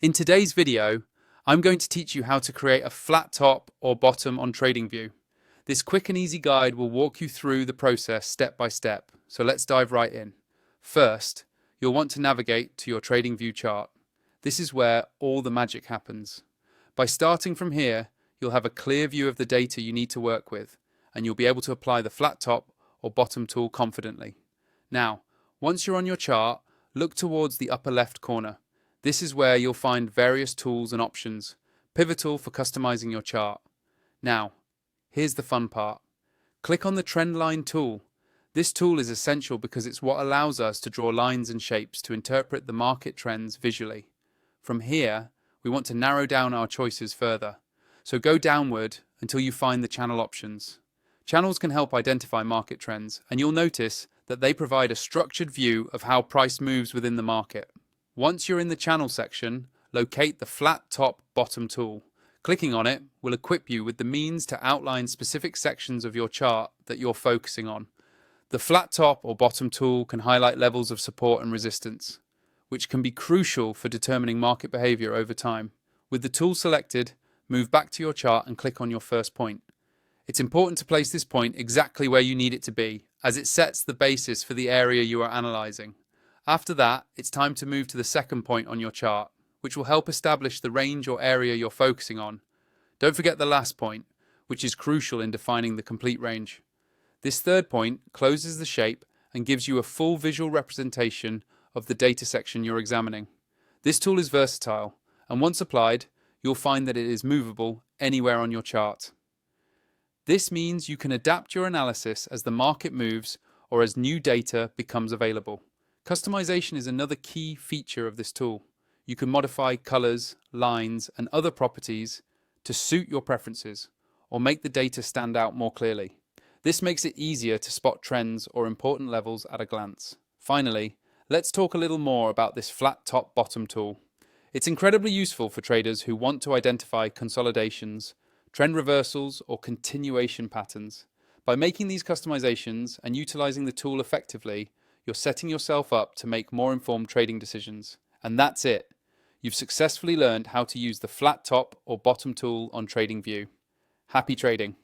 In today's video, I'm going to teach you how to create a flat top or bottom on TradingView. This quick and easy guide will walk you through the process step by step, so let's dive right in. First, you'll want to navigate to your TradingView chart. This is where all the magic happens. By starting from here, you'll have a clear view of the data you need to work with, and you'll be able to apply the flat top or bottom tool confidently. Now, once you're on your chart, look towards the upper left corner. This is where you'll find various tools and options, pivotal for customizing your chart. Now, here's the fun part. Click on the trend line tool. This tool is essential because it's what allows us to draw lines and shapes to interpret the market trends visually. From here, we want to narrow down our choices further. So go downward until you find the channel options. Channels can help identify market trends, and you'll notice that they provide a structured view of how price moves within the market. Once you're in the channel section, locate the flat top bottom tool. Clicking on it will equip you with the means to outline specific sections of your chart that you're focusing on. The flat top or bottom tool can highlight levels of support and resistance, which can be crucial for determining market behavior over time. With the tool selected, move back to your chart and click on your first point. It's important to place this point exactly where you need it to be, as it sets the basis for the area you are analyzing. After that, it's time to move to the second point on your chart, which will help establish the range or area you're focusing on. Don't forget the last point, which is crucial in defining the complete range. This third point closes the shape and gives you a full visual representation of the data section you're examining. This tool is versatile, and once applied, you'll find that it is movable anywhere on your chart. This means you can adapt your analysis as the market moves or as new data becomes available. Customization is another key feature of this tool. You can modify colors, lines, and other properties to suit your preferences or make the data stand out more clearly. This makes it easier to spot trends or important levels at a glance. Finally, let's talk a little more about this flat top bottom tool. It's incredibly useful for traders who want to identify consolidations, trend reversals, or continuation patterns. By making these customizations and utilizing the tool effectively, you're setting yourself up to make more informed trading decisions. And that's it. You've successfully learned how to use the flat top or bottom tool on TradingView. Happy trading.